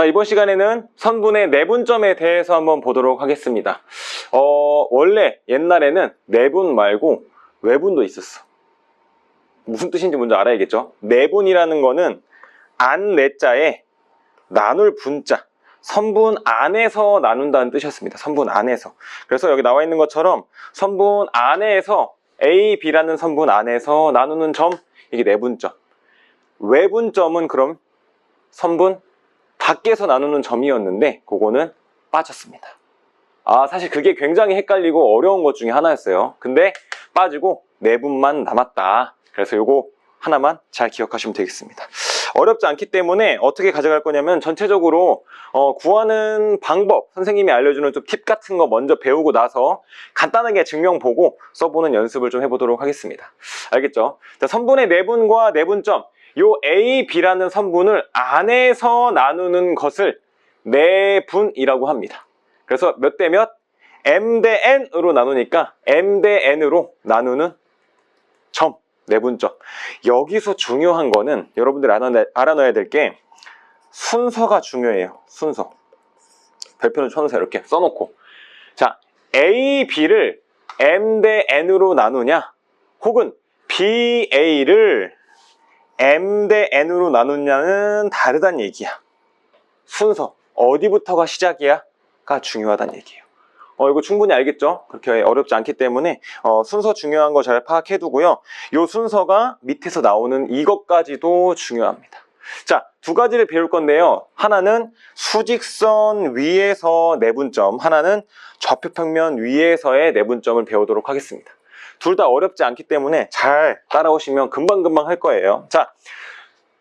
자, 이번 시간에는 선분의 내분점에 대해서 한번 보도록 하겠습니다. 원래 옛날에는 내분 말고 외분도 있었어. 무슨 뜻인지 먼저 알아야겠죠? 내분이라는 거는 안 내자에 나눌 분자, 선분 안에서 나눈다는 뜻이었습니다. 선분 안에서. 그래서 여기 나와 있는 것처럼 선분 안에서 A, B라는 선분 안에서 나누는 점, 이게 내분점. 외분점은 그럼 선분 밖에서 나누는 점이었는데 그거는 빠졌습니다. 사실 그게 굉장히 헷갈리고 어려운 것 중에 하나였어요. 근데 빠지고 내분만 남았다. 그래서 요거 하나만 잘 기억하시면 되겠습니다. 어렵지 않기 때문에 어떻게 가져갈 거냐면 전체적으로 구하는 방법, 선생님이 알려주는 좀 팁 같은 거 먼저 배우고 나서 간단하게 증명 보고 써보는 연습을 좀 해보도록 하겠습니다. 알겠죠? 자, 선분의 내분과 내분점, 요 A, B라는 선분을 안에서 나누는 것을 내분이라고 합니다. 그래서 몇 대 몇? M 대 N으로 나누니까 M 대 N으로 나누는 점, 내분점. 여기서 중요한 거는 여러분들이 알아놔야 될 게 순서가 중요해요. 순서. 별표는 쳐놓으세요. 이렇게 써놓고. 자, A, B를 M 대 N으로 나누냐, 혹은 B, A를 M 대 N으로 나누냐는 다르다는 얘기야. 순서, 어디부터가 시작이야? 가 중요하다는 얘기예요. 이거 충분히 알겠죠? 그렇게 어렵지 않기 때문에 순서 중요한 거 잘 파악해 두고요. 이 순서가 밑에서 나오는 이것까지도 중요합니다. 자, 두 가지를 배울 건데요. 하나는 수직선 위에서 내분점, 하나는 좌표평면 위에서의 내분점을 배우도록 하겠습니다. 둘 다 어렵지 않기 때문에 잘 따라오시면 금방금방 할 거예요. 자,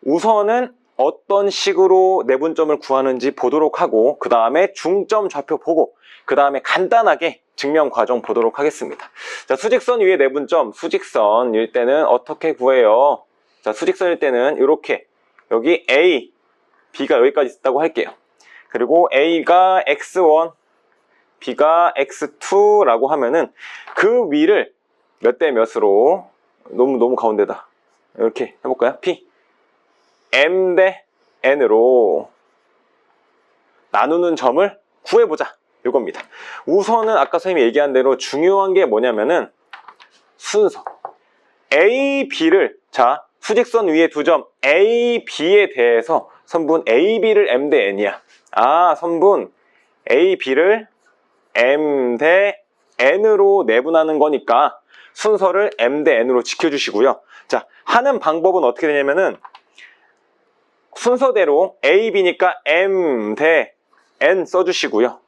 우선은 어떤 식으로 내분점을 구하는지 보도록 하고, 그 다음에 중점 좌표 보고, 그 다음에 간단하게 증명 과정 보도록 하겠습니다. 자, 수직선 위에 내분점, 수직선일 때는 어떻게 구해요? 자, 수직선일 때는 이렇게 여기 A, B가 여기까지 있다고 할게요. 그리고 A가 X1, B가 X2라고 하면은 그 위를 몇 대 몇으로, 너무 가운데다, 이렇게 해볼까요? P, M 대 N으로 나누는 점을 구해보자, 이겁니다. 우선은 아까 선생님이 얘기한 대로 중요한 게 뭐냐면은 순서. A, B를, 자, 수직선 위에 두 점 A, B에 대해서 선분 A, B를 M 대 N이야. 선분 A, B를 M 대 N으로 내분하는 거니까 순서를 M 대 N으로 지켜주시고요. 자, 하는 방법은 어떻게 되냐면은 순서대로 A, B니까 M 대 N 써주시고요.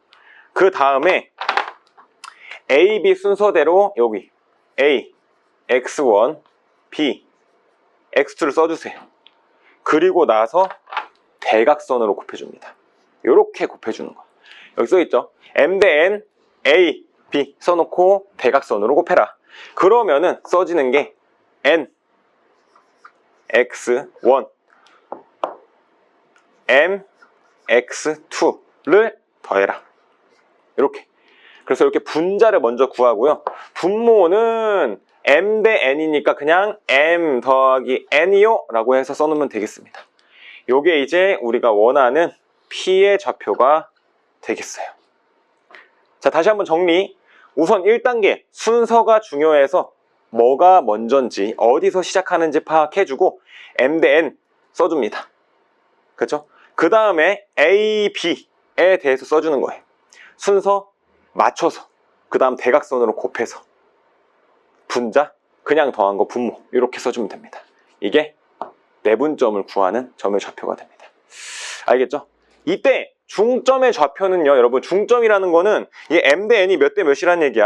그 다음에 A, B 순서대로 여기 A, X1, B, X2를 써주세요. 그리고 나서 대각선으로 곱해줍니다. 이렇게 곱해주는 거예요. 여기 써있죠? M 대 N, A, B 써놓고 대각선으로 곱해라. 그러면은 써지는 게 N, X1, M, X2를 더해라. 이렇게. 그래서 이렇게 분자를 먼저 구하고요. 분모는 M 대 N이니까 그냥 M 더하기 N이요 라고 해서 써놓으면 되겠습니다. 요게 이제 우리가 원하는 P의 좌표가 되겠어요. 자, 다시 한번 정리. 우선 1단계 순서가 중요해서 뭐가 먼저인지, 어디서 시작하는지 파악해주고 M 대 N 써줍니다. 그렇죠? 그 다음에 A, B에 대해서 써주는 거예요. 순서 맞춰서, 그 다음 대각선으로 곱해서, 분자, 그냥 더한 거 분모, 이렇게 써주면 됩니다. 이게 내분점을 구하는 점의 좌표가 됩니다. 알겠죠? 이때 중점의 좌표는요, 여러분, 중점이라는 거는 이 M 대 N이 몇 대 몇이란 얘기야?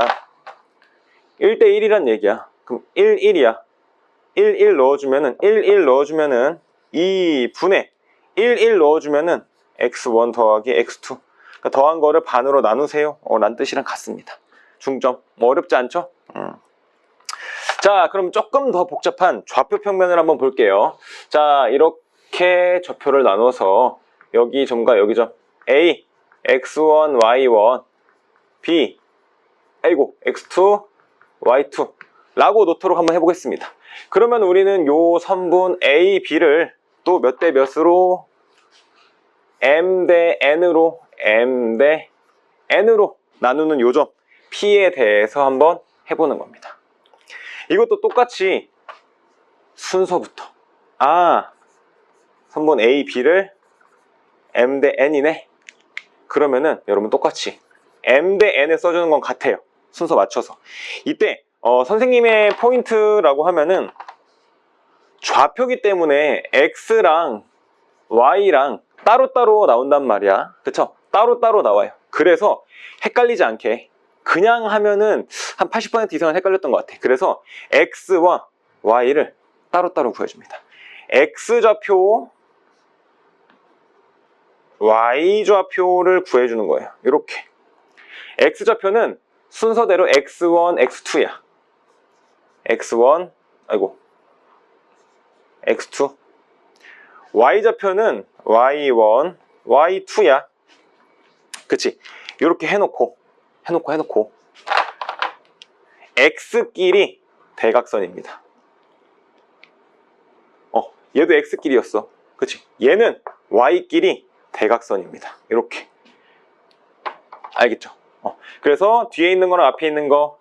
1대 1이란 얘기야. 그럼 1, 1이야. 1, 1 넣어주면은 1, 1 넣어주면은 2분의 1, 1 넣어주면은 X1 더하기 X2. 그러니까 더한 거를 반으로 나누세요. 란 뜻이랑 같습니다. 중점. 어렵지 않죠? 자, 그럼 조금 더 복잡한 좌표 평면을 한번 볼게요. 자, 이렇게 좌표를 나눠서 여기 점과 여기 점 A, X1, Y1, B, X2, Y2 라고 놓도록 한번 해보겠습니다. 그러면 우리는 요 선분 A, B를 또 몇 대 몇으로 m 대 n으로 나누는 요점 P에 대해서 한번 해보는 겁니다. 이것도 똑같이 순서부터 선분 A, B를 m 대 n이네. 그러면은 여러분 똑같이 m 대 n을 써주는 건 같아요. 순서 맞춰서. 이때 선생님의 포인트라고 하면은 좌표기 때문에 x랑 y랑 따로따로 나온단 말이야. 그쵸? 따로따로 나와요. 그래서 헷갈리지 않게 그냥 하면은 한 80% 이상은 헷갈렸던 것 같아. 그래서 x와 y를 따로따로 구해줍니다. x좌표, y좌표를 구해주는 거예요. 이렇게. x좌표는 순서대로 x1, x2야. x1, x2. y좌표는 y1, y2야. 그치? 이렇게 해놓고 x끼리 대각선입니다. 얘도 x끼리였어. 그치? 얘는 y끼리 대각선입니다. 이렇게. 알겠죠? 그래서 뒤에 있는 거랑 앞에 있는 거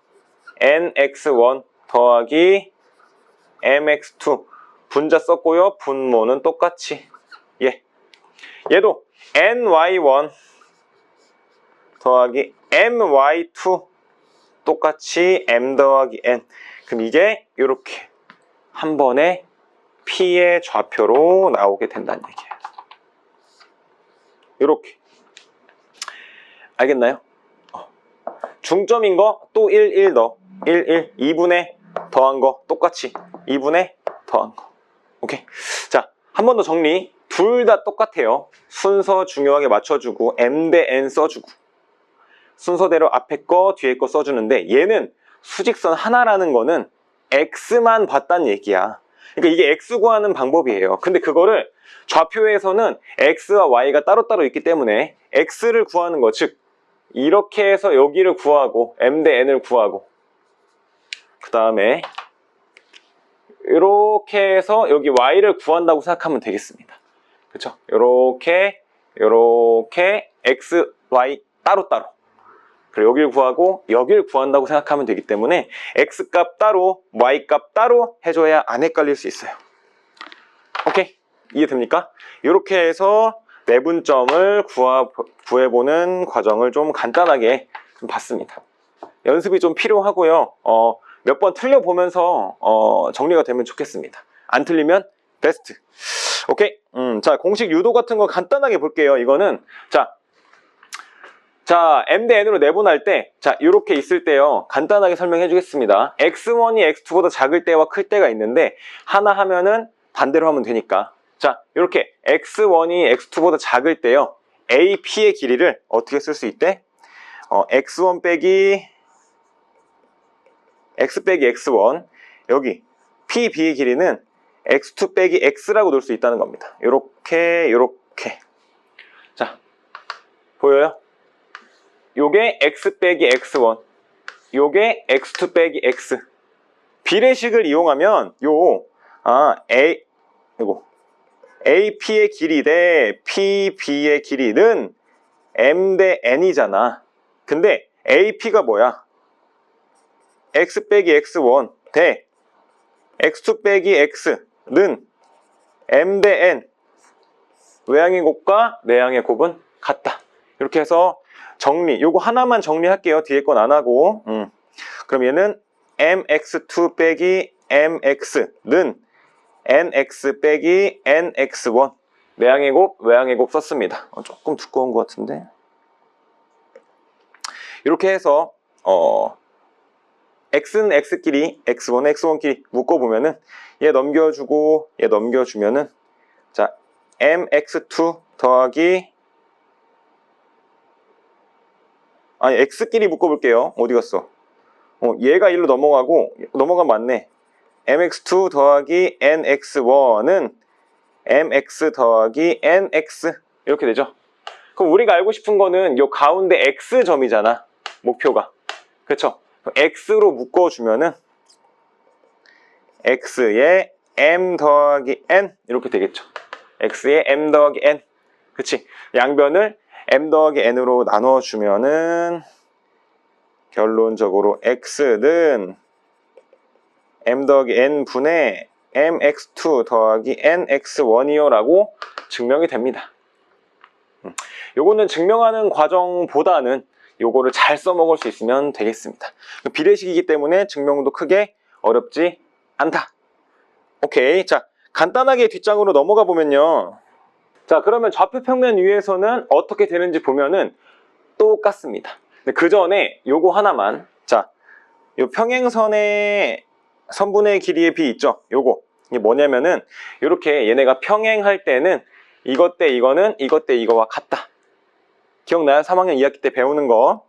nx1 더하기 mx2 분자 썼고요. 분모는 똑같이 얘도 ny1 더하기 my2 똑같이 m 더하기 n. 그럼 이게 이렇게 한 번에 P의 좌표로 나오게 된다는 얘기예요. 이렇게. 알겠나요? 중점인 거 또 1, 1 넣어. 1, 2분의 더한 거 똑같이 2분의 더한 거. 오케이. 자, 한 번 더 정리. 둘 다 똑같아요. 순서 중요하게 맞춰주고 m 대 n 써주고 순서대로 앞에 거 뒤에 거 써주는데 얘는 수직선 하나라는 거는 x만 봤다는 얘기야. 그러니까 이게 x 구하는 방법이에요. 근데 그거를 좌표에서는 x와 y가 따로따로 있기 때문에 x를 구하는 거, 즉 이렇게 해서 여기를 구하고 m 대 n을 구하고 그 다음에 이렇게 해서 여기 y를 구한다고 생각하면 되겠습니다. 그렇죠? 이렇게 x, y 따로따로 그리고 여기를 구하고 여기를 구한다고 생각하면 되기 때문에 x값 따로 y값 따로 해줘야 안 헷갈릴 수 있어요. 오케이? 이해됩니까? 이렇게 해서 내분점을 구해보는 과정을 좀 간단하게 좀 봤습니다. 연습이 좀 필요하고요. 몇 번 틀려보면서 정리가 되면 좋겠습니다. 안 틀리면 베스트. 오케이? 자, 공식 유도 같은 거 간단하게 볼게요. 이거는 자, m 대 n으로 내분할 때, 자, 이렇게 있을 때요. 간단하게 설명해 주겠습니다. x1이 x2보다 작을 때와 클 때가 있는데, 하나 하면은 반대로 하면 되니까. 자, 이렇게 x1이 x2보다 작을 때요. AP의 길이를 어떻게 쓸 수 있대? x1 빼기 x 빼기 x1. 여기 PB의 길이는 x2 빼기 x라고 놓을 수 있다는 겁니다. 요렇게. 자, 보여요? 요게 x 빼기 x1, 요게 x2 빼기 x. 비례식을 이용하면 AP의 길이 대 PB의 길이는 m 대 n이잖아. 근데 AP가 뭐야? x 빼기 x1 대 x2 빼기 x는 m 대 n. 외항의 곱과 내항의 곱은 같다. 이렇게 해서 정리, 요거 하나만 정리할게요. 뒤에 건 안 하고. 그럼 얘는 mx2 빼기 mx는 nx 빼기 nx1. 내항의 곱, 외항의 곱 썼습니다. 조금 두꺼운 것 같은데. 이렇게 해서 x는 x끼리, x1은 x1끼리 묶어보면은 얘 넘겨주고 얘 넘겨주면은 자, mx2 더하기 x끼리 묶어볼게요. 어디 갔어? 얘가 1로 넘어가고, 넘어가면 맞네. mx2 더하기 nx1은 mx 더하기 nx. 이렇게 되죠. 그럼 우리가 알고 싶은 거는 요 가운데 x점이잖아. 목표가. 그쵸? x로 묶어주면은 x에 m 더하기 n. 이렇게 되겠죠. x에 m 더하기 n. 그치? 양변을 m 더하기 n으로 나눠주면은 결론적으로 x는 m 더하기 n 분의 mx2 더하기 nx1이요 라고 증명이 됩니다. 요거는 증명하는 과정보다는 요거를 잘 써먹을 수 있으면 되겠습니다. 비례식이기 때문에 증명도 크게 어렵지 않다. 오케이. 자, 간단하게 뒷장으로 넘어가 보면요. 자, 그러면 좌표평면 위에서는 어떻게 되는지 보면은 똑같습니다. 근데 그 전에 요거 하나만, 자, 요 평행선의 선분의 길이의 비 있죠? 요거. 이게 뭐냐면은 요렇게 얘네가 평행할 때는 이것 대 이거는 이것 대 이거와 같다. 기억나요? 3학년 2학기 때 배우는 거.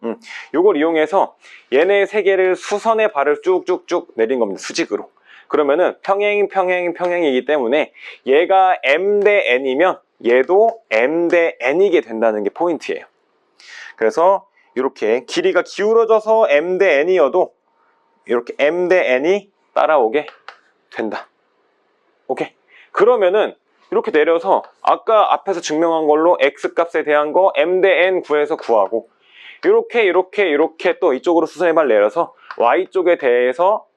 요걸 이용해서 얘네 세 개를 수선의 발을 쭉쭉쭉 내린 겁니다. 수직으로. 그러면은 평행이기 때문에 얘가 m 대 n이면 얘도 m 대 n이게 된다는 게 포인트예요. 그래서 이렇게 길이가 기울어져서 m 대 n이어도 이렇게 m 대 n이 따라오게 된다. 오케이. 그러면은 이렇게 내려서 아까 앞에서 증명한 걸로 x값에 대한 거 m 대 n 구해서 구하고 이렇게 또 이쪽으로 수선의 발 내려서 y쪽에 대해서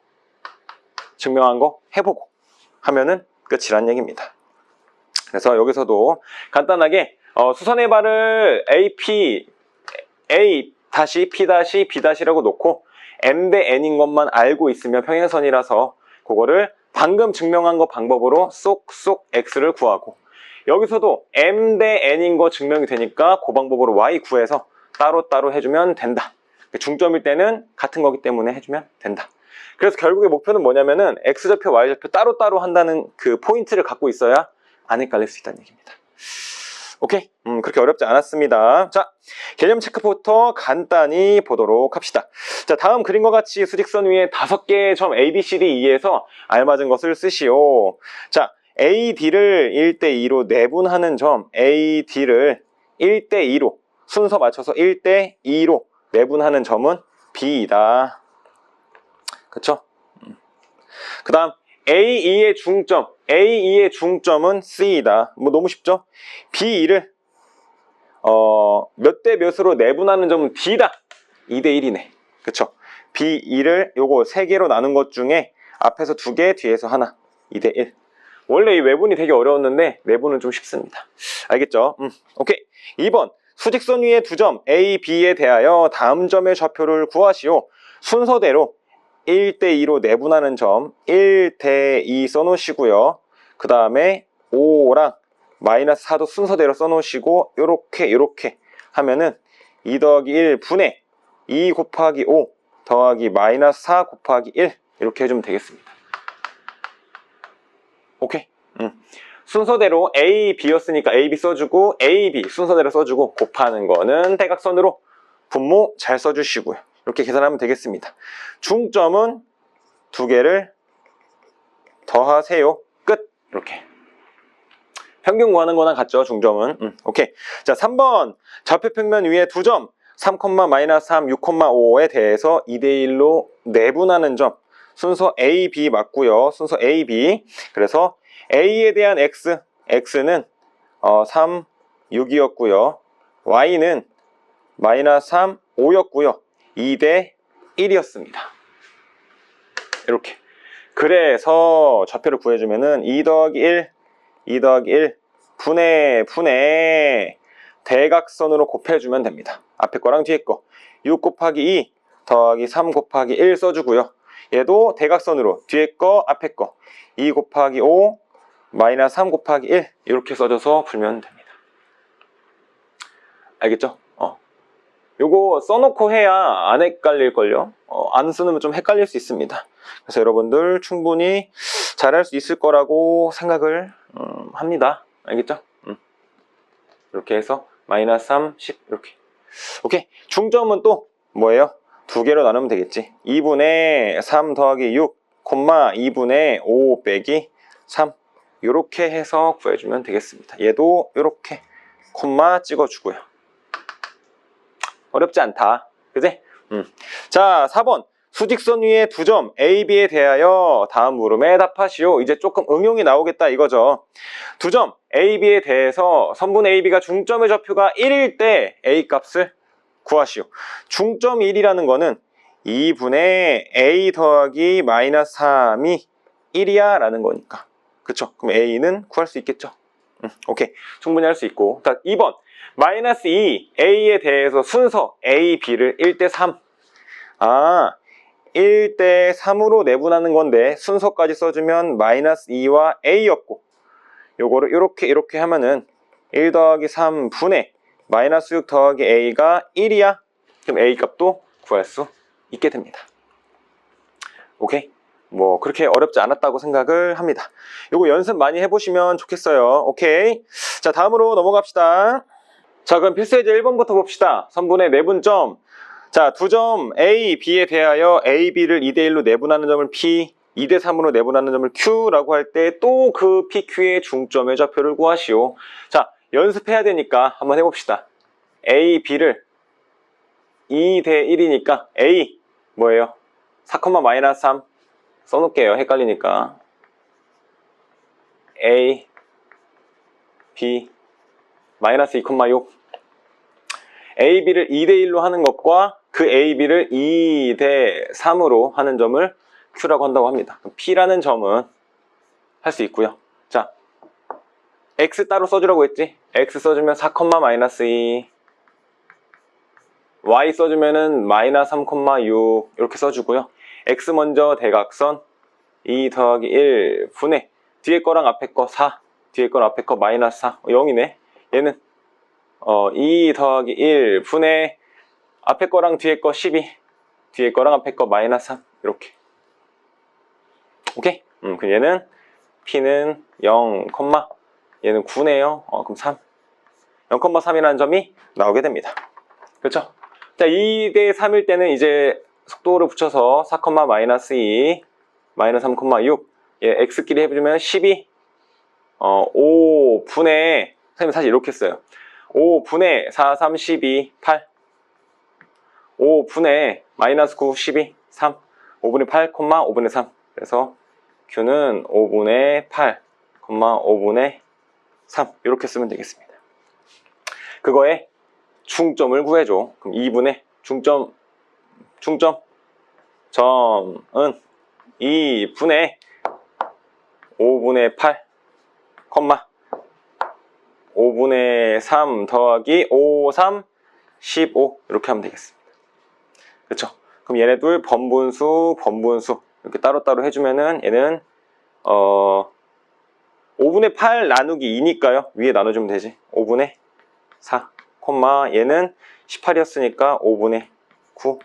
증명한 거 해보고 하면은 끝이란 얘기입니다. 그래서 여기서도 간단하게 수선의 발을 AP, A 다시 P 다시 B 다시라고 놓고 m 대 n인 것만 알고 있으면 평행선이라서 그거를 방금 증명한 거 방법으로 쏙쏙 x를 구하고 여기서도 m 대 n인 거 증명이 되니까 그 방법으로 y 구해서 따로따로 해주면 된다. 중점일 때는 같은 거기 때문에 해주면 된다. 그래서 결국의 목표는 뭐냐면은 x좌표, y좌표 따로따로 한다는 그 포인트를 갖고 있어야 안 헷갈릴 수 있다는 얘기입니다. 오케이? 그렇게 어렵지 않았습니다. 자, 개념 체크부터 간단히 보도록 합시다. 자, 다음 그림과 같이 수직선 위에 5개의 점 A, B, C, D, E에서 알맞은 것을 쓰시오. 자, A, D를 1대2로 내분하는 점 A, D를 1대2로 순서 맞춰서 1대2로 내분하는 점은 B이다. 그쵸? 그 다음 A2의 중점, A2의 중점은 C이다. 뭐 너무 쉽죠? B2를 몇 대 몇으로 내분하는 점은 D다. 2대1이네. 그쵸? B2를 요거 3개로 나눈 것 중에 앞에서 2개, 뒤에서 하나. 2대1. 원래 이 외분이 되게 어려웠는데 내분은 좀 쉽습니다. 알겠죠? 오케이. 2번. 수직선 위의 두 점 A, B에 대하여 다음 점의 좌표를 구하시오. 순서대로 1대2로 내분하는 점 1대2 써놓으시고요. 그 다음에 5랑 마이너스 4도 순서대로 써놓으시고 요렇게 하면은 2 더하기 1 분의 2 곱하기 5 더하기 마이너스 4 곱하기 1 이렇게 해주면 되겠습니다. 오케이. 순서대로 A, B였으니까 A, B 써주고 A, B 순서대로 써주고 곱하는 거는 대각선으로 분모 잘 써주시고요. 이렇게 계산하면 되겠습니다. 중점은 2개를 더하세요. 끝. 이렇게. 평균 구하는 거랑 같죠, 중점은. 오케이. 자, 3번. 좌표평면 위에 두 점 3, 마이너스 3, 6,5에 대해서 2대1로 내분하는 점. 순서 A, B 맞고요. 순서 A, B. 그래서 A에 대한 X, X는 3, 6이었고요. Y는 마이너스 3, 5였고요. 2대 1이었습니다. 이렇게. 그래서 좌표를 구해주면은 2 더하기 1, 2 더하기 1 분의 대각선으로 곱해주면 됩니다. 앞에 거랑 뒤에 거. 6 곱하기 2 더하기 3 곱하기 1 써주고요. 얘도 대각선으로 뒤에 거, 앞에 거. 2 곱하기 5 마이너스 3 곱하기 1 이렇게 써줘서 풀면 됩니다. 알겠죠? 요거 써놓고 해야 안 헷갈릴걸요? 안 쓰면 좀 헷갈릴 수 있습니다. 그래서 여러분들 충분히 잘할 수 있을 거라고 생각을 합니다. 알겠죠? 이렇게 해서 마이너스 3, 10 이렇게. 오케이. 중점은 또 뭐예요? 2개로 나누면 되겠지. 2분의 3 더하기 6, 2분의 5 빼기 3 이렇게 해서 구해주면 되겠습니다. 얘도 이렇게 콤마 찍어주고요. 어렵지 않다. 그지? 자, 4번. 수직선 위에 두 점 A, B에 대하여 다음 물음에 답하시오. 이제 조금 응용이 나오겠다 이거죠. 두 점 A, B에 대해서 선분 A, B가 중점의 좌표가 1일 때 A 값을 구하시오. 중점 1이라는 거는 2분의 A 더하기 마이너스 3이 1이야 라는 거니까. 그쵸? 그럼 A는 구할 수 있겠죠? 오케이. 충분히 할 수 있고. 자, 2번. 마이너스 2, A에 대해서 순서 A, B를 1대 3. 1대 3으로 내분하는 건데 순서까지 써주면 마이너스 2와 A였고 요거를 이렇게 하면은 1 더하기 3분의 마이너스 6 더하기 A가 1이야. 그럼 A 값도 구할 수 있게 됩니다. 오케이? 뭐 그렇게 어렵지 않았다고 생각을 합니다. 요거 연습 많이 해보시면 좋겠어요. 오케이? 자, 다음으로 넘어갑시다. 자, 그럼 필수예제 1번부터 봅시다. 선분의 내분점. 자, 두 점 A, B에 대하여 A, B를 2대1로 내분하는 점을 P, 2대3으로 내분하는 점을 Q라고 할 때 또 그 PQ의 중점의 좌표를 구하시오. 자, 연습해야 되니까 한번 해봅시다. A, B를 2대1이니까 A 뭐예요? 4, 마이너스 3 써놓을게요. 헷갈리니까. A, B, 마이너스 2,6 A, B를 2대1로 하는 것과 그 A, B를 2대3으로 하는 점을 Q라고 한다고 합니다. P라는 점은 할 수 있고요. 자, X 따로 써주라고 했지? X 써주면 4, 마이너스 2 Y 써주면은 마이너스 3,6 이렇게 써주고요. X 먼저 대각선 2 더하기 1 분의 뒤에 거랑 앞에 거 4 뒤에 거랑 앞에 거 마이너스 4 0이네. 얘는 2 더하기 1 분의 앞에 거랑 뒤에 거 12 뒤에 거랑 앞에 거 마이너스 3 이렇게. 오케이? 그럼 얘는 P는 0, 얘는 9네요. 그럼 3 0,3이라는 점이 나오게 됩니다. 그렇죠? 자, 2대 3일 때는 이제 속도를 붙여서 4, 마이너스 2 마이너스 3,6 X끼리 해주면 12 5분의 선생님 사실 이렇게 했어요. 5분의 4, 3, 12, 8 5분의 마이너스 9, 12, 3 5분의 8, 5분의 3 그래서 Q는 5분의 8, 5분의 3 이렇게 쓰면 되겠습니다. 그거에 중점을 구해줘. 그럼 2분의 중점 점은 2분의 5분의 8, 5분의 3 더하기 5, 3, 15 이렇게 하면 되겠습니다. 그렇죠? 그럼 얘네들 번분수 이렇게 따로따로 해주면은 얘는 5분의 8 나누기 2니까요. 위에 나눠주면 되지. 5분의 4, 얘는 18이었으니까 5분의 9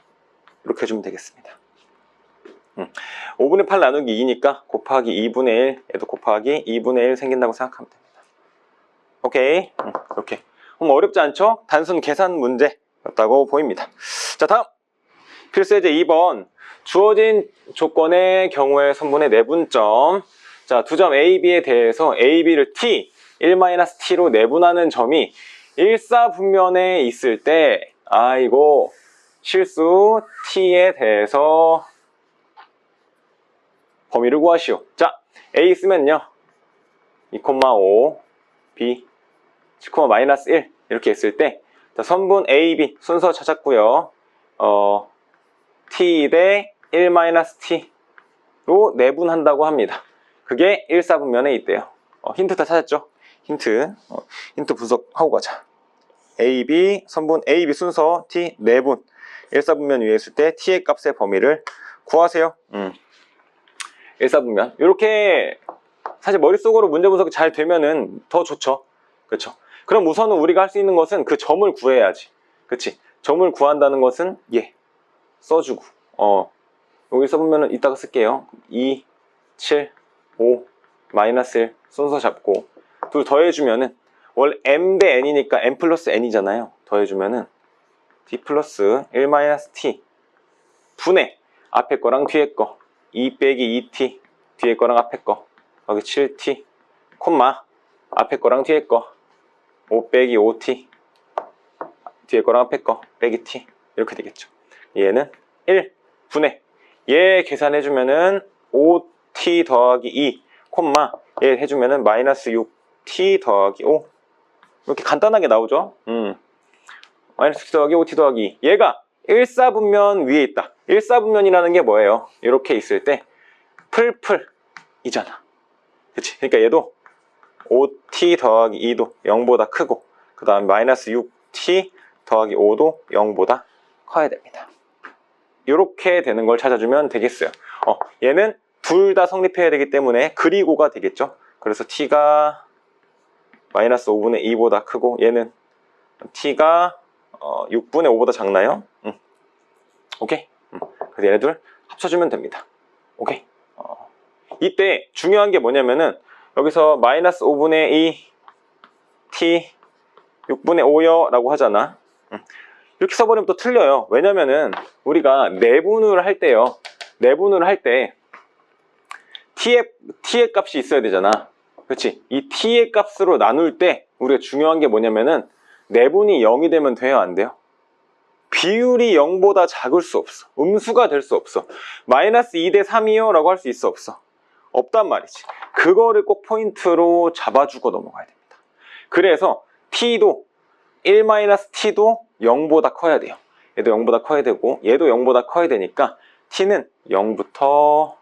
이렇게 해주면 되겠습니다. 5분의 8 나누기 2니까 곱하기 2분의 1 얘도 곱하기 2분의 1 생긴다고 생각하면 됩니다. 오케이. 이렇게. 그럼 어렵지 않죠? 단순 계산 문제였다고 보입니다. 자, 다음 필수예제 2번 주어진 조건의 경우에 선분의 내분점. 자, 두 점 A, B에 대해서 A, B를 T, 1-T로 내분하는 점이 일사분면에 있을 때 이거 실수 T에 대해서 범위를 구하시오. 자, A 쓰면요 2,5 B 7, 마이너스 1 이렇게 했을 때 자, 선분 A, B 순서 찾았고요. T 대 1-T로 내분한다고 합니다. 그게 일사분면에 있대요. 힌트 다 찾았죠? 힌트 분석하고 가자. A, B, 선분 A, B 순서 T 내분 일사분면 위에 있을 때 T의 값의 범위를 구하세요. 일사분면 이렇게 사실 머릿속으로 문제 분석이 잘 되면은 더 좋죠. 그렇죠? 그럼 우선은 우리가 할 수 있는 것은 그 점을 구해야지. 그치? 점을 구한다는 것은 써주고 여기 써보면은 이따가 쓸게요. 2, 7, 5, 마이너스 1 순서 잡고 둘 더해주면은 원래 M 대 N이니까 M 플러스 N이잖아요. 더해주면은 D 플러스 1-T 분의 앞에 거랑 뒤에 거 2 빼기 2T 뒤에 거랑 앞에 거 여기 7T 앞에 거랑 뒤에 거 5 빼기 5T 뒤에 거랑 앞에 거 빼기 T 이렇게 되겠죠. 얘는 1 분의 얘 계산해주면은 5t 더하기 2, 콤마 얘 해주면은 마이너스 6t 더하기 5. 이렇게 간단하게 나오죠. 마이너스 6t 더하기 5t 더하기 2. 얘가 1사분면 위에 있다. 1사분면이라는 게 뭐예요? 이렇게 있을 때 풀풀이잖아. 그치? 그러니까 얘도 5t 더하기 2도 0보다 크고, 그 다음 마이너스 6t 더하기 5도 0보다 커야 됩니다. 이렇게 되는 걸 찾아주면 되겠어요. 얘는 둘 다 성립해야 되기 때문에 그리고가 되겠죠. 그래서 t가 마이너스 5분의 2보다 크고, 얘는 t가 6분의 5보다 작나요? 오케이. 그래서 얘네 둘 합쳐주면 됩니다. 오케이. 이때 중요한 게 뭐냐면은 여기서 마이너스 5분의 2 t 6분의 5요 라고 하잖아. 이렇게 써버리면 또 틀려요. 왜냐면은 우리가 내분을 할 때요, 내분을 할 때 t의 값이 있어야 되잖아. 그렇지? 이 t의 값으로 나눌 때 우리가 중요한 게 뭐냐면은 내분이 0이 되면 돼요, 안 돼요? 비율이 0보다 작을 수 없어. 음수가 될 수 없어. 마이너스 2대 3이요 라고 할 수 있어, 없어? 없단 말이지. 그거를 꼭 포인트로 잡아주고 넘어가야 됩니다. 그래서 t도 1-t도 0보다 커야 돼요. 얘도 0보다 커야 되고 얘도 0보다 커야 되니까 t는 0부터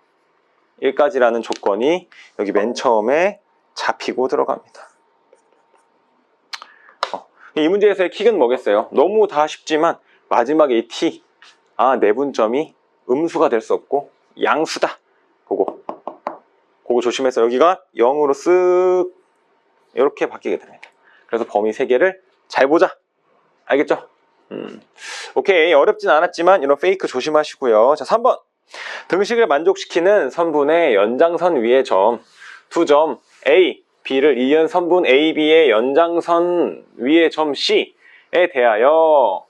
1까지라는 조건이 여기 맨 처음에 잡히고 들어갑니다. 이 문제에서의 킥은 뭐겠어요? 너무 다 쉽지만 마지막에 이 t, 내분점이 음수가 될 수 없고 양수다. 그거 조심해서 여기가 0으로 쓱 이렇게 바뀌게 됩니다. 그래서 범위 3개를 잘 보자. 알겠죠? 오케이. 어렵진 않았지만 이런 페이크 조심하시고요. 자, 3번. 등식을 만족시키는 선분의 연장선 위의 점 두 점 A, B를 이은 선분 A, B의 연장선 위의 점 C에 대하여.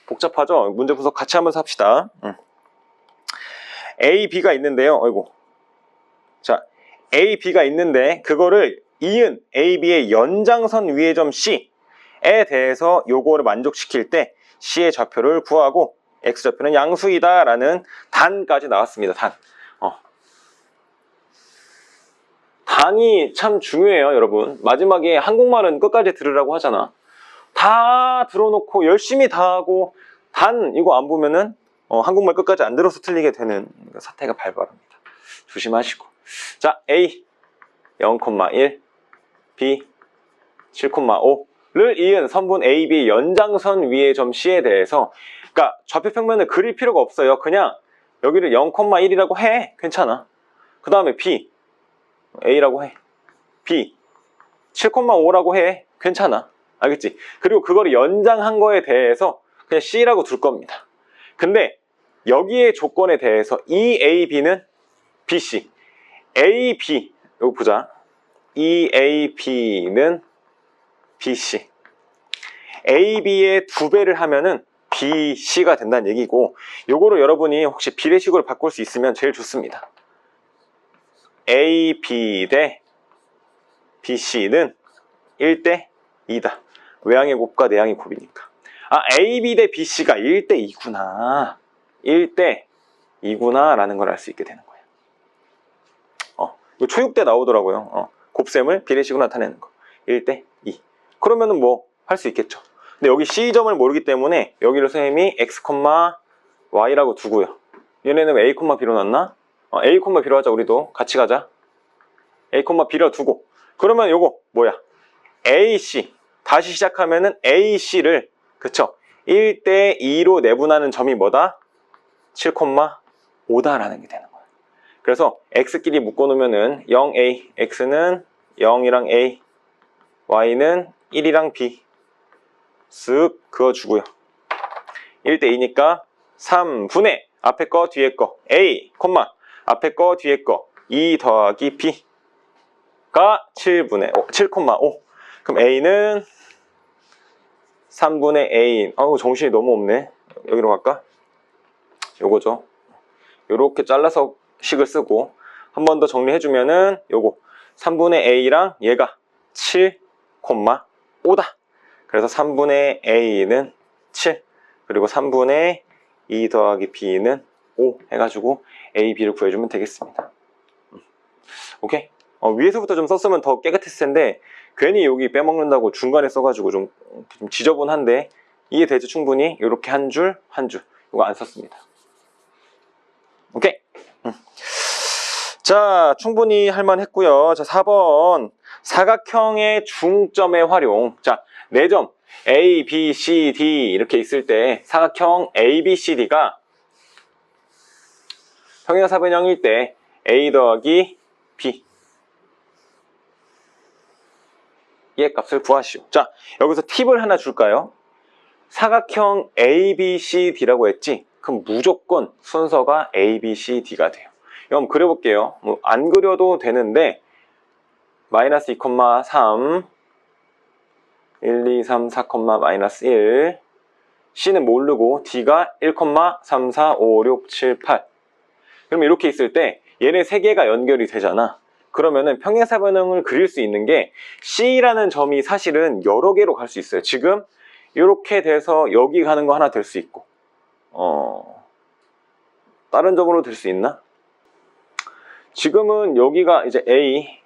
복잡하죠? 문제 분석 같이 한번 합시다. A, B가 있는데요. 아이고. 자, A, B가 있는데 그거를 이은 A, B의 연장선 위의 점 C에 대해서 요거를 만족시킬 때 C의 좌표를 구하고 X좌표는 양수이다 라는 단까지 나왔습니다. 단. 단이 참 중요해요, 여러분. 마지막에 한국말은 끝까지 들으라고 하잖아. 다 들어놓고 열심히 다 하고 단 이거 안 보면은 한국말 끝까지 안 들어서 틀리게 되는 사태가 발발합니다. 조심하시고. 자, A 0,1, B 7,5를 이은 선분 AB 연장선 위의 점 C에 대해서, 그러니까 좌표 평면을 그릴 필요가 없어요. 그냥 여기를 0,1이라고 해. 괜찮아. 그 다음에 B A라고 해. B 7,5라고 해. 괜찮아. 알겠지? 그리고 그거를 연장한 거에 대해서 그냥 C라고 둘 겁니다. 근데 여기의 조건에 대해서 EAB는 BC, AB, 이거 보자. EAB는 BC. AB의 2배를 하면은 BC가 된다는 얘기고, 요거를 여러분이 혹시 비례식으로 바꿀 수 있으면 제일 좋습니다. AB 대 BC는 1대 2다. 외항의 곱과 내항의 곱이니까. AB 대 BC가 1대 2구나. 1대 2구나 라는 걸 알 수 있게 되는 거예요. 이거 초육 때 나오더라고요. 곱셈을 비례식으로 나타내는 거. 1대 2. 그러면은 뭐 할 수 있겠죠. 근데 여기 C점을 모르기 때문에 여기를 선생님이 X, Y라고 두고요. 얘네는 A, B로 놨나? A, B로 하자. 우리도 같이 가자. A, B로 두고. 그러면 요거 뭐야? AC. 다시 시작하면은 AC를, 그쵸? 1대 2로 내분하는 점이 뭐다? 7,5다라는 게 되는 거예요. 그래서 X끼리 묶어놓으면은 0A, X는 0이랑 A, Y는 1이랑 B 쓱 그어주고요. 1대 2니까 3분의 앞에 거 뒤에 거 A, 앞에 거 뒤에 거 2 더하기 B가 7,5. 그럼 A는 3분의 A. 정신이 너무 없네. 여기로 갈까? 요거죠. 요렇게 잘라서 식을 쓰고 한 번 더 정리해주면은 요거 3분의 A랑 얘가 7,5다. 그래서 3분의 A는 7, 그리고 3분의 2 더하기 B는 5 해가지고 A, B를 구해주면 되겠습니다. 오케이? 위에서부터 좀 썼으면 더 깨끗했을 텐데 괜히 여기 빼먹는다고 중간에 써가지고 좀 지저분한데 이해되죠? 충분히 이렇게 한 줄 한 줄 이거 안 썼습니다. 오케이? 자, 충분히 할만했고요. 자, 4번 사각형의 중점의 활용. 자, 4점 A, B, C, D 이렇게 있을 때 사각형 A, B, C, D가 평행사변형일 때 A 더하기 B 의 값을 구하시오. 자, 여기서 팁을 하나 줄까요? 사각형 A, B, C, D라고 했지? 그럼 무조건 순서가 A, B, C, D가 돼요. 이거 한번 그려볼게요. 뭐 안 그려도 되는데 마이너스 2,3 1, 2, 3, 4, 마이너스 1 C는 모르고 D가 1, 3, 4, 5, 6, 7, 8 그럼 이렇게 있을 때 얘네 3개가 연결이 되잖아. 그러면은 평행사변형을 그릴 수 있는 게 C라는 점이 사실은 여러 개로 갈 수 있어요. 지금 이렇게 돼서 여기 가는 거 하나 될 수 있고 다른 점으로 될 수 있나? 지금은 여기가 이제 A,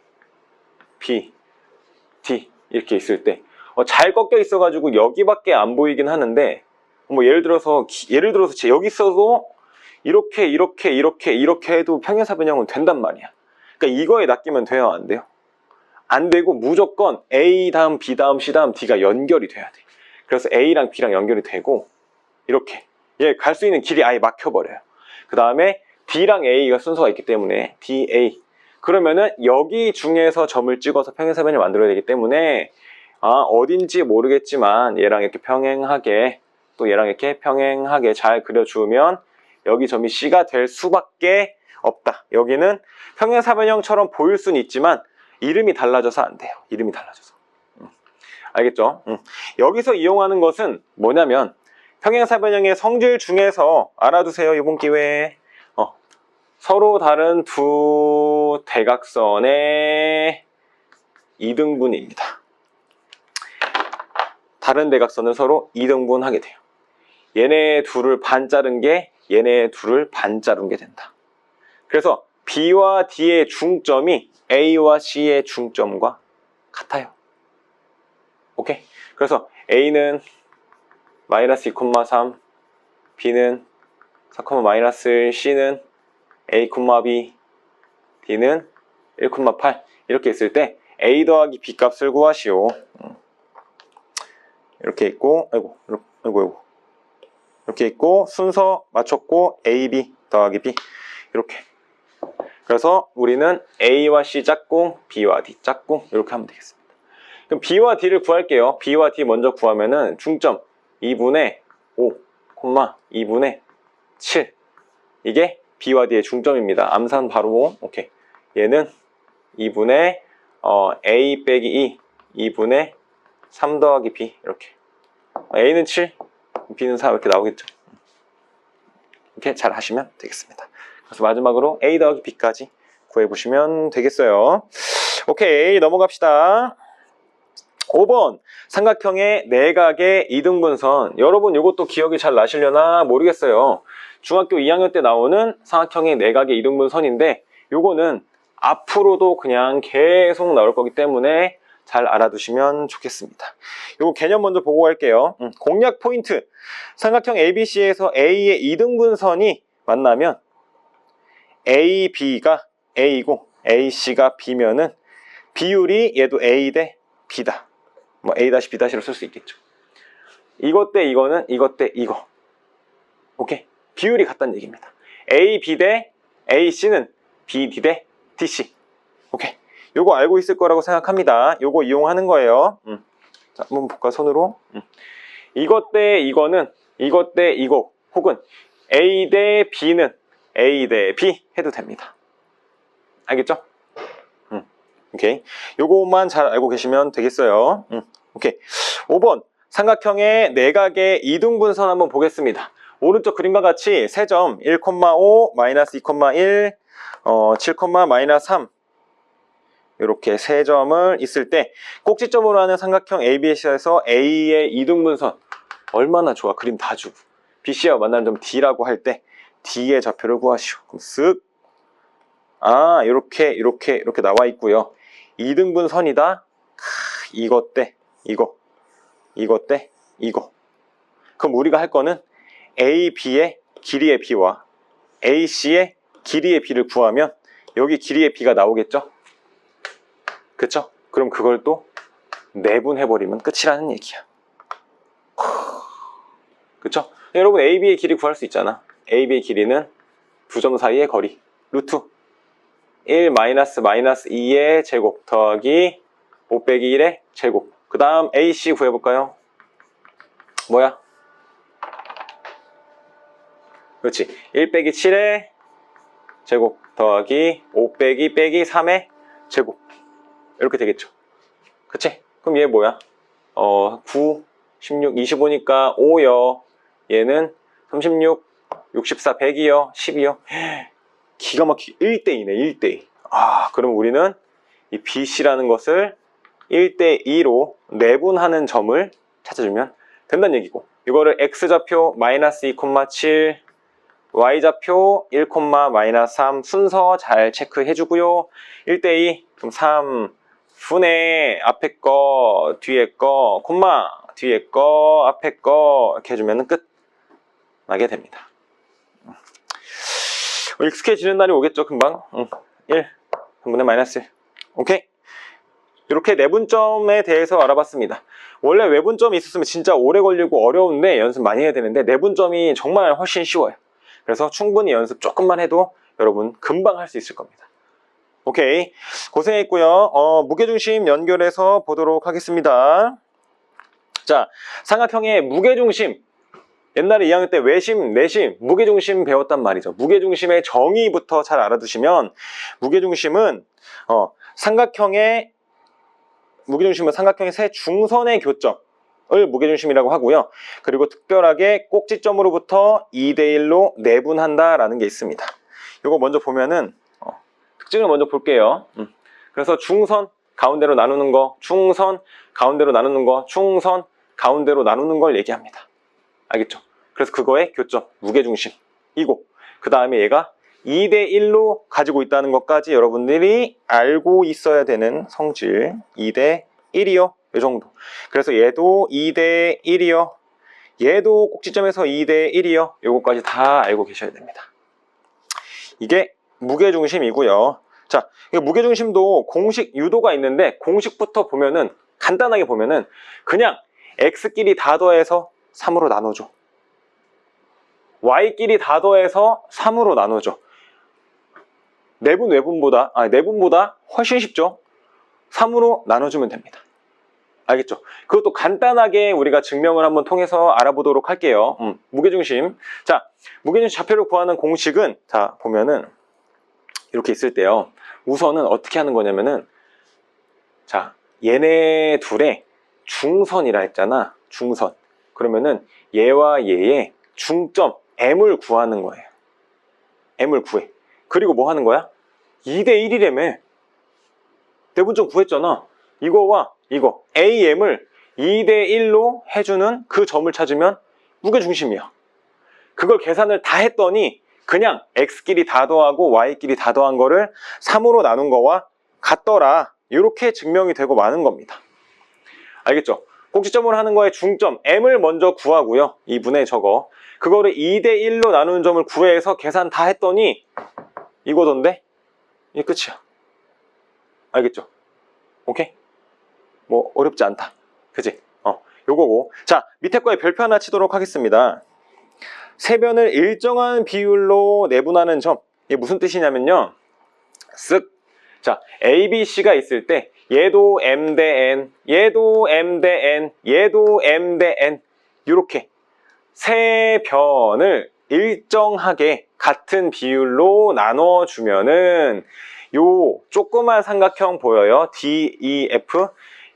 B, D 이렇게 있을 때 잘 꺾여 있어가지고 여기밖에 안 보이긴 하는데 뭐 예를 들어서 여기 있어도 이렇게 해도 평행사변형은 된단 말이야. 그러니까 이거에 낚이면 돼요, 안 돼요? 안 되고 무조건 A 다음 B 다음 C 다음 D가 연결이 돼야 돼. 그래서 A랑 B랑 연결이 되고 이렇게 얘 갈 수 있는 길이 아예 막혀버려요. 그 다음에 D랑 A가 순서가 있기 때문에 DA 그러면은 여기 중에서 점을 찍어서 평행사변을 만들어야 되기 때문에 어딘지 모르겠지만 얘랑 이렇게 평행하게 또 얘랑 이렇게 평행하게 잘 그려주면 여기 점이 C가 될 수밖에 없다. 여기는 평행사변형처럼 보일 수는 있지만 이름이 달라져서 안 돼요. 이름이 달라져서. 알겠죠? 여기서 이용하는 것은 뭐냐면 평행사변형의 성질 중에서 알아두세요. 이번 기회에 서로 다른 두 대각선의 이등분입니다. 다른 대각선을 서로 이등분하게 돼요. 얘네 둘을 반 자른 게 얘네 둘을 반 자른 게 된다. 그래서 B와 D의 중점이 A와 C의 중점과 같아요. 오케이? 그래서 A는 마이너스 2,3 B는 4, 마이너스 1 C는 A, B D는 1,8 이렇게 있을 때 A 더하기 B 값을 구하시오. 이렇게 있고 아이고 이렇게 있고 순서 맞췄고 A, B 더하기 B 이렇게 그래서 우리는 A와 C 짝꿍 B와 D 짝꿍 이렇게 하면 되겠습니다. 그럼 B와 D를 구할게요. B와 D 먼저 구하면은 중점 2분의 5, 2분의 7 이게 B와 D의 중점입니다. 암산 바로 오케이. 얘는 2분의 A 빼기 2분의 3 더하기 B 이렇게 A는 7 B는 4 이렇게 나오겠죠. 이렇게 잘 하시면 되겠습니다. 그래서 마지막으로 A 더하기 B까지 구해보시면 되겠어요. 오케이, 넘어갑시다. 5번 삼각형의 내각의 이등분선. 여러분 이것도 기억이 잘 나시려나 모르겠어요. 중학교 2학년 때 나오는 삼각형의 내각의 이등분선인데 요거는 앞으로도 그냥 계속 나올 거기 때문에 잘 알아두시면 좋겠습니다. 요거 개념 먼저 보고 갈게요. 공략 포인트. 삼각형 ABC에서 A의 이등분선이 만나면 A, B가 A이고 AC가 B면은 비율이 얘도 A 대 B다. 뭐 A-B-로 쓸 수 있겠죠. 이것 대 이거는 이것 대 이거. 오케이? 비율이 같다는 얘기입니다. A, B 대 AC는 B, D 대 DC. 오케이? 요거 알고 있을 거라고 생각합니다. 요거 이용하는 거예요. 자, 한번 볼까, 손으로. 이것 대 이거는 이것 대 이거 혹은 A 대 B는 A 대 B 해도 됩니다. 알겠죠? 오케이. 요것만 잘 알고 계시면 되겠어요. 오케이. 5번 삼각형의 내각의 이등분선 한번 보겠습니다. 오른쪽 그림과 같이 세 점 1,5 마이너스 2,1 7, 마이너스 3 이렇게 세 점을 있을 때 꼭지점으로 하는 삼각형 ABC에서 A의 이등분선 얼마나 좋아. 그림 다 주고 BC와 만나는 점 D라고 할 때 D의 좌표를 구하시오. 그럼 쓱. 아, 이렇게 나와 있고요. 2등분 선이다. 이거 대 이거 대 이거. 그럼 우리가 할 거는 AB의 길이의 B와 AC의 길이의 B를 구하면 여기 길이의 B가 나오겠죠? 그쵸? 그럼 그걸 또 내분해버리면 끝이라는 얘기야. 그쵸? 여러분 AB의 길이 구할 수 있잖아. AB의 길이는 두 점 사이의 거리 루트 1 마이너스 2의 제곱 더하기 5 빼기 1의 제곱. 그 다음 AC 구해볼까요? 뭐야? 그렇지. 1 빼기 7의 제곱 더하기 5 빼기 3의 제곱. 이렇게 되겠죠. 그치? 그럼 얘 뭐야? 9, 16, 25니까 5요. 얘는 36, 64, 100이요. 10이요. 기가 막히게 1대2네. 1대2. 아, 그럼 우리는 이 BC라는 것을 1대2로 내분하는 점을 찾아주면 된다는 얘기고, 이거를 X좌표 마이너스 2,7, Y좌표 1, 마이너스 3 순서 잘 체크해주고요. 1대2, 그럼 3분의 앞에 거, 뒤에 거, 콤마, 뒤에 거, 앞에 거 이렇게 해주면 끝 나게 됩니다. 익숙해지는 날이 오겠죠, 금방. 1, 3분의 마이너스 1. 오케이? 이렇게 내분점에 대해서 알아봤습니다. 원래 외분점이 있었으면 진짜 오래 걸리고 어려운데 연습 많이 해야 되는데 내분점이 정말 훨씬 쉬워요. 그래서 충분히 연습 조금만 해도 여러분 금방 할 수 있을 겁니다. 오케이, 고생했고요. 무게중심 연결해서 보도록 하겠습니다. 자, 삼각형의 무게중심. 옛날에 2학년 때 외심, 내심, 무게중심 배웠단 말이죠. 무게중심의 정의부터 잘 알아두시면 무게중심은 무게중심은 삼각형의 세 중선의 교점을 무게중심이라고 하고요. 그리고 특별하게 꼭지점으로부터 2대1로 내분한다라는 게 있습니다. 이거 먼저 보면은 특징을 먼저 볼게요. 그래서 중선 가운데로 나누는 거, 충선 가운데로 나누는 거, 충선 가운데로 나누는 걸 얘기합니다. 알겠죠? 그래서 그거의 교점, 무게중심이고, 그 다음에 얘가 2대1로 가지고 있다는 것까지 여러분들이 알고 있어야 되는 성질. 2대1이요. 이 정도. 그래서 얘도 2대1이요. 얘도 꼭지점에서 2대1이요. 요거까지 다 알고 계셔야 됩니다. 이게 무게중심이고요. 자, 무게중심도 공식 유도가 있는데 공식부터 보면은 간단하게 보면은 그냥 x끼리 다 더해서 3으로 나눠줘. y끼리 다 더해서 3으로 나눠줘. 내분보다 훨씬 쉽죠. 3으로 나눠주면 됩니다. 알겠죠? 그것도 간단하게 우리가 증명을 한번 통해서 알아보도록 할게요. 무게중심. 자, 무게중심 좌표를 구하는 공식은, 자, 보면은 이렇게 있을 때요. 우선은 어떻게 하는 거냐면은, 자, 얘네 둘의 중선이라 했잖아. 중선. 그러면은 얘와 얘의 중점 M을 구하는 거예요. M을 구해. 그리고 뭐 하는 거야? 2대1이라며. 내분점 구했잖아. 이거와 이거 AM을 2대1로 해주는 그 점을 찾으면 무게중심이야. 그걸 계산을 다 했더니 그냥 X끼리 다 더하고 Y끼리 다 더한 거를 3으로 나눈 거와 같더라. 이렇게 증명이 되고 마는 겁니다. 알겠죠? 꼭지점으로 하는 거에 중점 M을 먼저 구하고요. 2분의 저거. 그거를 2대1로 나누는 점을 구해서 계산 다 했더니 이거던데? 이게 끝이야. 알겠죠? 오케이? 뭐 어렵지 않다. 그치? 요거고. 자, 밑에 거에 별표 하나 치도록 하겠습니다. 세변을 일정한 비율로 내분하는 점. 이게 무슨 뜻이냐면요. 쓱. 자, A, B, C가 있을 때 얘도 M 대 N, 얘도 M 대 N, 얘도 M 대 N. 요렇게 세 변을 일정하게 같은 비율로 나눠주면은 요 조그만 삼각형 보여요? D, E, F.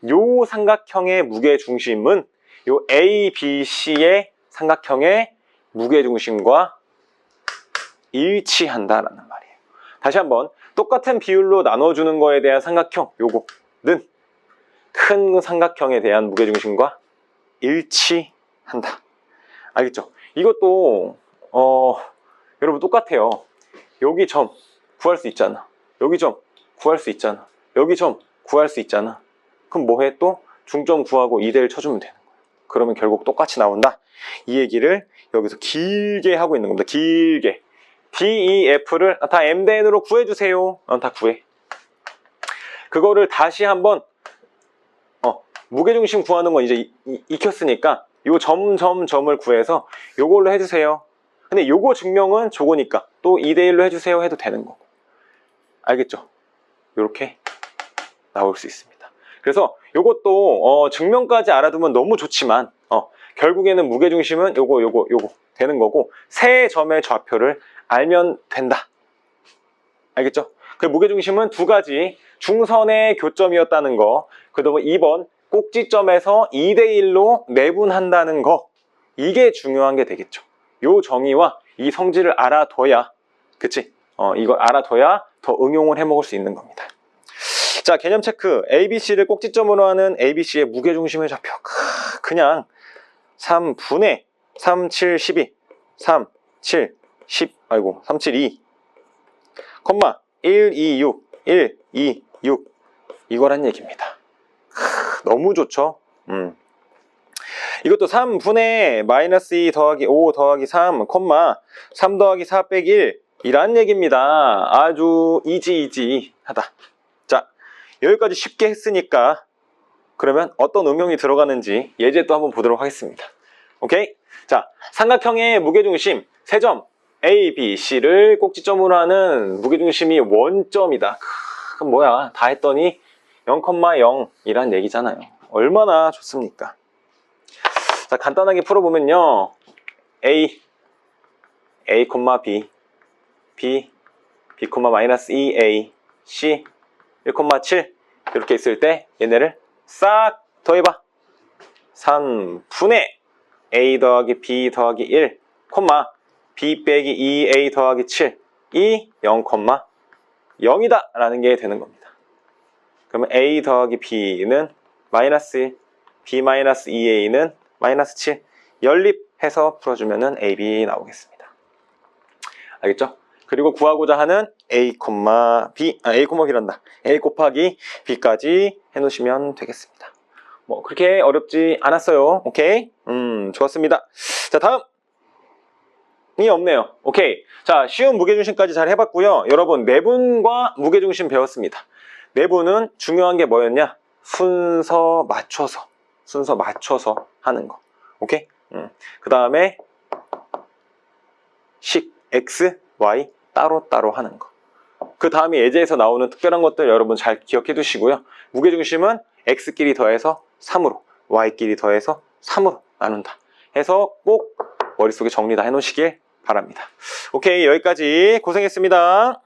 요 삼각형의 무게중심은 요 A, B, C의 삼각형의 무게중심과 일치한다라는 말이에요. 다시 한번 똑같은 비율로 나눠주는 거에 대한 삼각형 요거는 큰 삼각형에 대한 무게중심과 일치한다. 알겠죠? 이것도 여러분 똑같아요. 여기 점 구할 수 있잖아. 여기 점 구할 수 있잖아. 여기 점 구할 수 있잖아. 그럼 뭐해? 또 중점 구하고 2대1 쳐주면 되는 거야. 그러면 결국 똑같이 나온다. 이 얘기를 여기서 길게 하고 있는 겁니다. 길게. DEF를 다 M대N으로 구해주세요. 다 구해. 그거를 다시 한번 무게중심 구하는 건 이제 익혔으니까 요 점을 구해서 요걸로 해주세요. 근데 요거 증명은 저거니까 또 2대1로 해주세요 해도 되는 거고. 알겠죠? 요렇게 나올 수 있습니다. 그래서 요것도 증명까지 알아두면 너무 좋지만 결국에는 무게중심은 요거 되는 거고 세 점의 좌표를 알면 된다. 알겠죠? 그 무게중심은 두 가지, 중선의 교점이었다는 거, 그다음에 2번 꼭지점에서 2대1로 내분한다는 거, 이게 중요한 게 되겠죠. 요 정의와 이 성질을 알아둬야, 그치? 이걸 알아둬야 더 응용을 해먹을 수 있는 겁니다. 자, 개념 체크. ABC를 꼭지점으로 하는 ABC의 무게중심의 좌표. 그냥 3분의 3, 7, 12, 3, 7, 10, 3, 7, 2, 콤마 1, 2, 6, 1, 2, 6 이거란 얘기입니다. 너무 좋죠? 이것도 3분의 마이너스 2 더하기 5 더하기 3, 콤마 3 더하기 4 빼기 1 이란 얘기입니다. 아주 이지하다. 자, 여기까지 쉽게 했으니까 그러면 어떤 응용이 들어가는지 예제 또 한번 보도록 하겠습니다. 오케이? 자, 삼각형의 무게중심 세 점 A, B, C를 꼭지점으로 하는 무게중심이 원점이다. 그럼 뭐야? 다 했더니 0,0이란 얘기잖아요. 얼마나 좋습니까? 자, 간단하게 풀어보면요. A, B, B, 마이너스 2A, C, 1,7 이렇게 있을 때 얘네를 싹 더해봐. 3분의 A 더하기 B 더하기 1, B 빼기 2A 더하기 7, 이 0,0이다 라는 게 되는 겁니다. 그러면 A 더하기 B는 마이너스 1, B 마이너스 2A는 마이너스 7 연립해서 풀어주면은 AB 나오겠습니다. 알겠죠? 그리고 구하고자 하는 A, B란다. A 곱하기 B까지 해놓으시면 되겠습니다. 뭐 그렇게 어렵지 않았어요. 오케이? 좋았습니다. 자, 다음이 없네요. 오케이. 자, 쉬운 무게중심까지 잘 해봤고요. 여러분, 내분과 무게중심 배웠습니다. 내분은 중요한 게 뭐였냐? 순서 맞춰서 하는 거. 오케이? 그 다음에 식 X, Y 따로 하는 거. 그 다음에 예제에서 나오는 특별한 것들 여러분 잘 기억해 두시고요. 무게중심은 X끼리 더해서 3으로, Y끼리 더해서 3으로 나눈다 해서 꼭 머릿속에 정리 다 해놓으시길 바랍니다. 오케이, 여기까지 고생했습니다.